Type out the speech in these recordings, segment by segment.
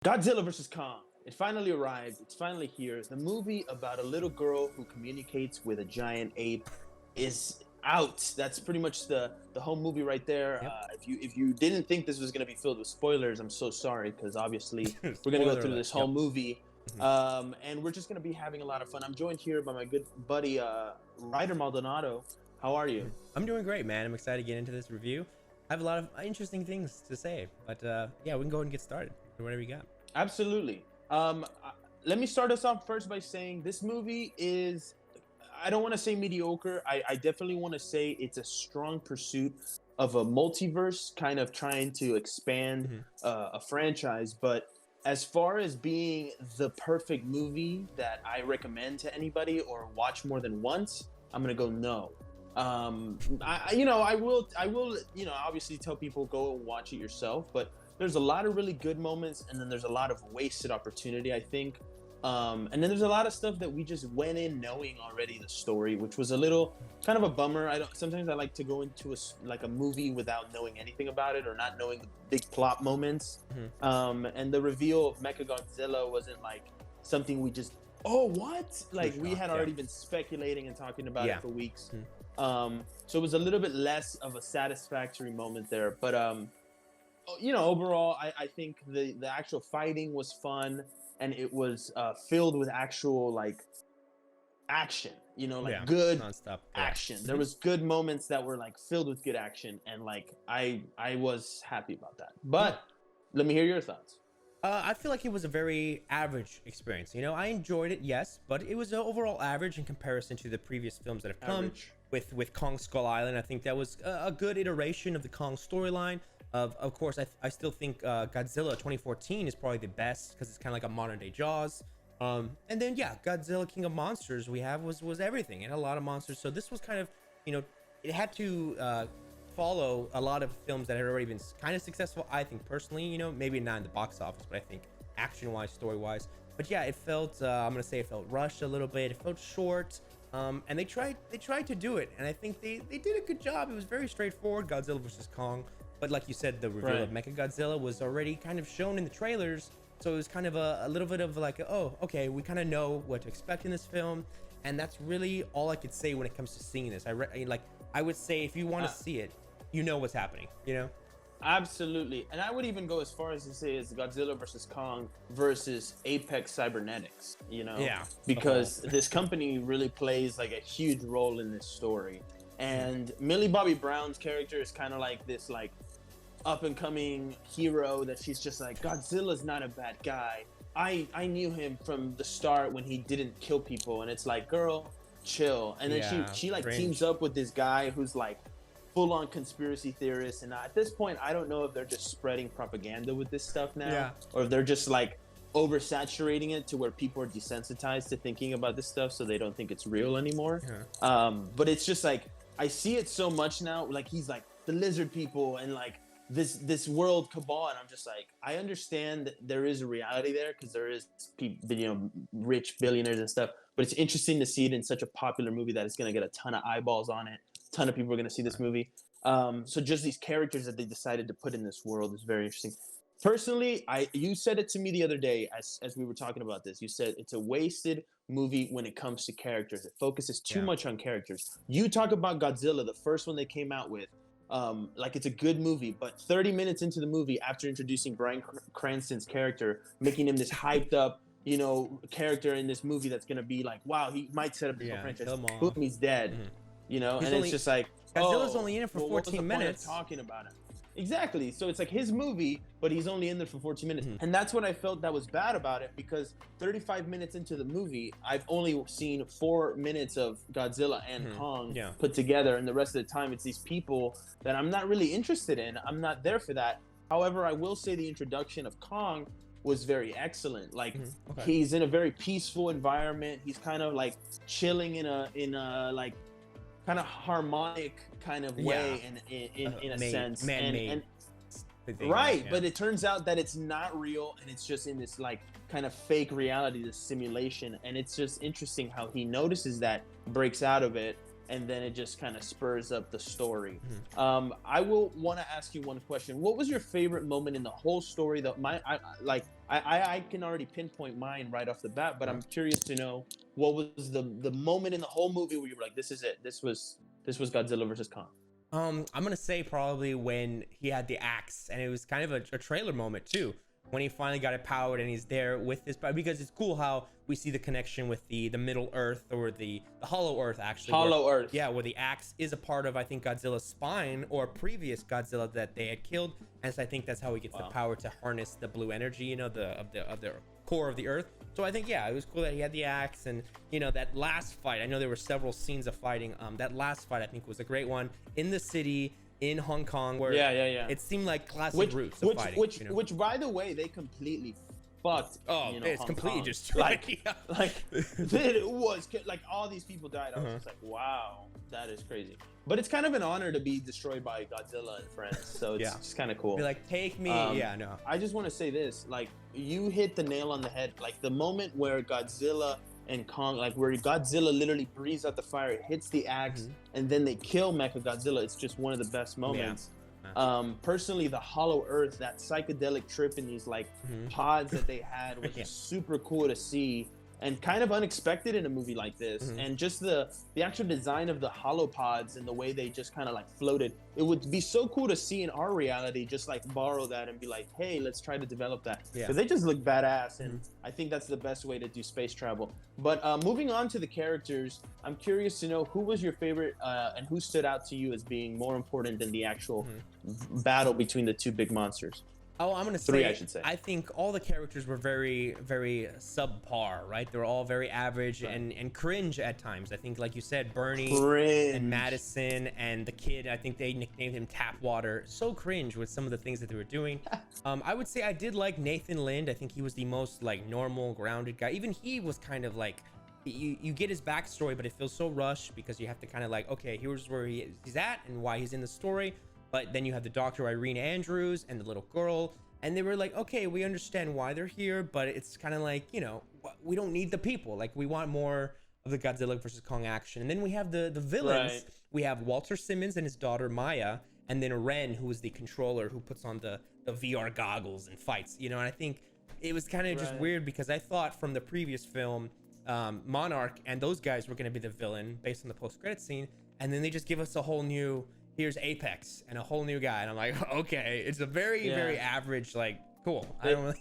Godzilla vs Kong. It finally arrived. It's finally here. The movie about a little girl who communicates with a giant ape is out. That's pretty much the whole movie right there. Yep. If you didn't think this was gonna be filled with spoilers, I'm so sorry because obviously we're gonna go Spoiler through alert. this whole Yep. movie, Mhm. and we're just gonna be having a lot of fun. I'm joined here by my good buddy Ryder Maldonado. How are you? I'm doing great, man. I'm excited to get into this review. I have a lot of interesting things to say, but yeah, we can go ahead and get started. Whatever you got. Absolutely. Let me start us off first by saying this movie is, I don't want to say mediocre. I definitely want to say it's a strong pursuit of a multiverse, kind of trying to expand a franchise. But as far as being the perfect movie that I recommend to anybody or watch more than once, I'm going to go no. I will, obviously tell people go and watch it yourself, but there's a lot of really good moments, and then there's a lot of wasted opportunity, I think. And then there's a lot of stuff that we just went in knowing already the story, which was a little kind of a bummer. Sometimes I like to go into a movie without knowing anything about it or not knowing the big plot moments. And the reveal of Mechagodzilla wasn't like something we just, oh, what? Like we had already been speculating and talking about it for weeks. So it was a little bit less of a satisfactory moment there, but overall, I think the actual fighting was fun, and it was filled with actual action. Good nonstop action. There was good moments that were filled with good action, and I was happy about that. But let me hear your thoughts. I feel like it was a very average experience. I enjoyed it, yes, but it was overall average in comparison to the previous films that have come with Kong Skull Island. I think that was a good iteration of the Kong storyline. Of course, I still think Godzilla 2014 is probably the best because it's kind of like a modern day Jaws. And then Godzilla King of Monsters we have was everything. It had a lot of monsters. So this was kind of, it had to follow a lot of films that had already been kind of successful, I think personally, maybe not in the box office, but I think action wise, story wise. But yeah, it felt I'm gonna say it felt rushed a little bit. It felt short. And they tried to do it, and I think they did a good job. It was very straightforward, Godzilla versus Kong. But like you said, the reveal of Mechagodzilla was already kind of shown in the trailers, so it was kind of a little bit of oh, okay, we kind of know what to expect in this film, and that's really all I could say when it comes to seeing this. I would say if you want to see it, you know what's happening, Absolutely. And I would even go as far as to say it's Godzilla versus Kong versus Apex Cybernetics, because this company really plays a huge role in this story. And Millie Bobby Brown's character is kind of like this up and coming hero that she's just Godzilla's not a bad guy. I knew him from the start when he didn't kill people, and it's girl, chill. And then she teams up with this guy who's full on conspiracy theorist, and at this point I don't know if they're just spreading propaganda with this stuff now, or if they're just oversaturating it to where people are desensitized to thinking about this stuff, so they don't think it's real anymore. But it's just I see it so much now, he's the lizard people and this world cabal, and I'm just I understand that there is a reality there because there is people, rich billionaires and stuff, but it's interesting to see it in such a popular movie that it's going to get a ton of eyeballs on it. A ton of people are going to see this movie. So just these characters that they decided to put in this world is very interesting. Personally, you said it to me the other day as we were talking about this. You said it's a wasted movie when it comes to characters. It focuses too much on characters. You talk about Godzilla, the first one they came out with, it's a good movie, but 30 minutes into the movie, after introducing Bryan Cranston's character, making him this hyped up, character in this movie that's gonna be wow, he might set up the franchise. Boom, he's dead. And it's just Godzilla's only in it for 14 minutes. Talking about it. Exactly. So it's his movie, but he's only in there for 14 minutes. And that's what I felt that was bad about it, because 35 minutes into the movie, I've only seen 4 minutes of Godzilla and Kong put together. And the rest of the time, it's these people that I'm not really interested in. I'm not there for that. However, I will say the introduction of Kong was very excellent. He's in a very peaceful environment. He's kind of chilling in a kind of harmonic kind of way in a sense, and but it turns out that it's not real, and it's just in this kind of fake reality, this simulation. And it's just interesting how he notices that, breaks out of it, and then it just kind of spurs up the story. I will want to ask you one question. What was your favorite moment in the whole story? I can already pinpoint mine right off the bat, but I'm curious to know what was the moment in the whole movie where you were like, this is it. This was Godzilla versus Kong. I'm gonna say probably when he had the axe, and it was kind of a trailer moment too, when he finally got it powered and he's there with his, because it's cool how we see the connection with the Middle Earth, or the Hollow Earth, actually. Earth. Yeah, where the axe is a part of, I think, Godzilla's spine, or previous Godzilla that they had killed, and so I think that's how he gets the power to harness the blue energy, you know, of the core of the Earth. So I think, yeah, it was cool that he had the axe, and you know, that last fight. I know there were several scenes of fighting. That last fight I think was a great one in the city in Hong Kong, where it seemed like classic roots of fighting. Which, by the way, they completely fucked. Oh, you know, it's Hong completely Kong. just like it was like all these people died. I was just like, wow, that is crazy. But it's kind of an honor to be destroyed by Godzilla and friends, so it's just kind of cool. Be like, take me. I just want to say this, like, you hit the nail on the head. Like, the moment where Godzilla and Kong, like where Godzilla literally breathes out the fire, hits the axe, and then they kill Mechagodzilla. It's just one of the best moments. Personally, the Hollow Earth, that psychedelic trip in these like pods that they had was just super cool to see, and kind of unexpected in a movie like this. And just the actual design of the hollow pods and the way they just kind of like floated, it would be so cool to see in our reality, just like borrow that and be like, hey, let's try to develop that, because they just look badass. And I think that's the best way to do space travel. But moving on to the characters, I'm curious to know, who was your favorite and who stood out to you as being more important than the actual battle between the two big monsters? Oh, I'm gonna say, three, I should say. I think all the characters were very, very subpar, right? They were all very average and cringe at times. I think, like you said, Bernie and Madison and the kid, I think they nicknamed him Tapwater. So cringe with some of the things that they were doing. I would say I did like Nathan Lind. I think he was the most like normal, grounded guy. Even he was kind of like, you get his backstory, but it feels so rushed because you have to kind of like, okay, here's where he's at and why he's in the story. But then you have the Dr. Irene Andrews and the little girl, and they were like, okay, we understand why they're here, but it's kind of like, you know, we don't need the people. Like, we want more of the Godzilla versus Kong action. And then we have the villains. Right. We have Walter Simmons and his daughter Maya, and then Ren, who is the controller, who puts on the VR goggles and fights. You know, and I think it was kind of just weird, because I thought from the previous film, Monarch and those guys were going to be the villain based on the post-credit scene, and then they just give us a whole new, here's Apex and a whole new guy, and I'm like, okay, it's a very average, like, cool.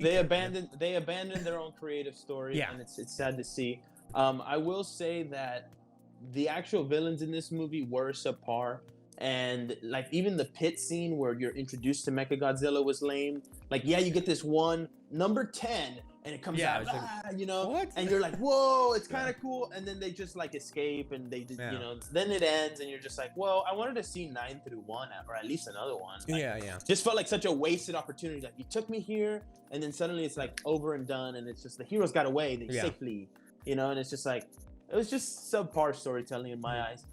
They abandoned their own creative story, and it's sad to see. I will say that the actual villains in this movie were subpar, and like even the pit scene where you're introduced to Mechagodzilla was lame. Like, you get this one number 10 and it comes out, you know, what? And you're like, whoa, it's kind of cool. And then they just like escape, and they, you know, then it ends, and you're just like, well, I wanted to see 9 through 1, or at least another one. Like, just felt like such a wasted opportunity. Like, you took me here, and then suddenly it's like over and done, and it's just the heroes got away, they safely, you know, and it's just like, it was just subpar storytelling in my eyes.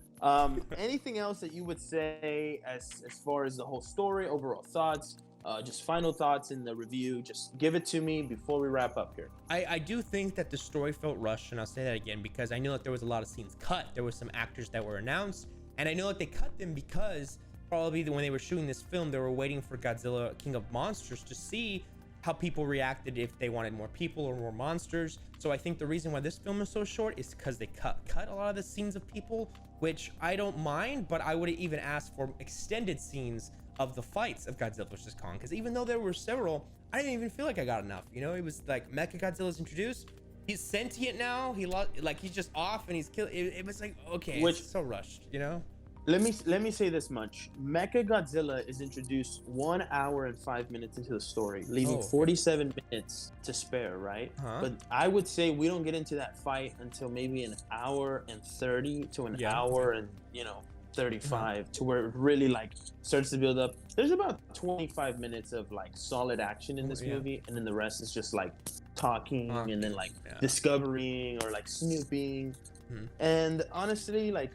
Anything else that you would say as far as the whole story, overall thoughts? Just final thoughts in the review. Just give it to me before we wrap up here. I do think that the story felt rushed, and I'll say that again because I know that there was a lot of scenes cut. There were some actors that were announced, and I know that they cut them because probably when they were shooting this film, they were waiting for Godzilla King of Monsters to see how people reacted, if they wanted more people or more monsters. So I think the reason why this film is so short is because they cut a lot of the scenes of people, which I don't mind, but I would even ask for extended scenes of the fights of Godzilla vs Kong, because even though there were several, I didn't even feel like I got enough. You know, it was like Mechagodzilla's introduced, he's sentient now, he's just off and he's killed. It was like, okay, it's so rushed, you know. Let me say this much: Mechagodzilla is introduced 1 hour and 5 minutes into the story, leaving 47 minutes to spare, right? But I would say we don't get into that fight until maybe an hour and 30 to an hour and 35, to where it really like starts to build up. There's about 25 minutes of like solid action in this movie, and then the rest is just like talking and then like discovering or like snooping. And honestly, like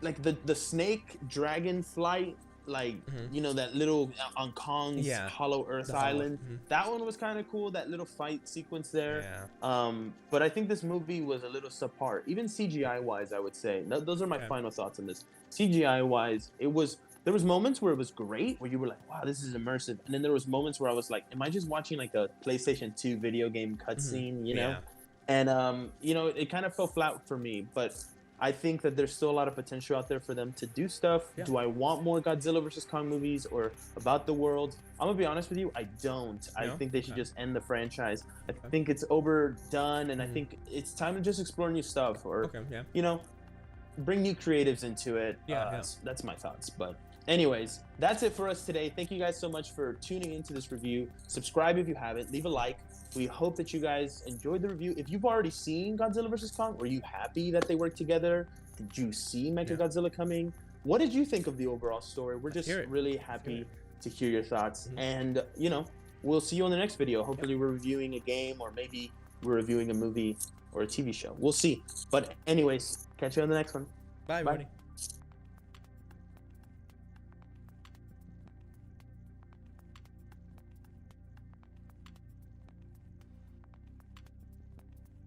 the snake dragon flight, like that little on Kong's Hollow Earth Island, that one was kind of cool, that little fight sequence there. But I think this movie was a little subpar, even CGI wise. I would say those are my final thoughts on this. CGI wise, it was there was moments where it was great, where you were like, wow, this is immersive. And then there was moments where I was like, am I just watching like a PlayStation 2 video game cutscene, you know? Yeah. And, you know, it kind of fell flat for me, but I think that there's still a lot of potential out there for them to do stuff. Yeah. Do I want more Godzilla vs. Kong movies or about the world? I'm gonna be honest with you, I don't. No? I think they should just end the franchise. I think it's overdone, and I think it's time to just explore new stuff, or, you know, bring new creatives into it. That's my thoughts. But anyways, that's it for us today. Thank you guys so much for tuning into this review. Subscribe if you haven't. Leave a like. We hope that you guys enjoyed the review. If you've already seen Godzilla vs. Kong, were you happy that they worked together? Did you see Mechagodzilla coming? What did you think of the overall story? We're just really happy to hear your thoughts. And, you know, we'll see you on the next video. Hopefully we're reviewing a game, or maybe we're reviewing a movie or a TV show. We'll see. But anyways, catch you on the next one. Bye, everybody.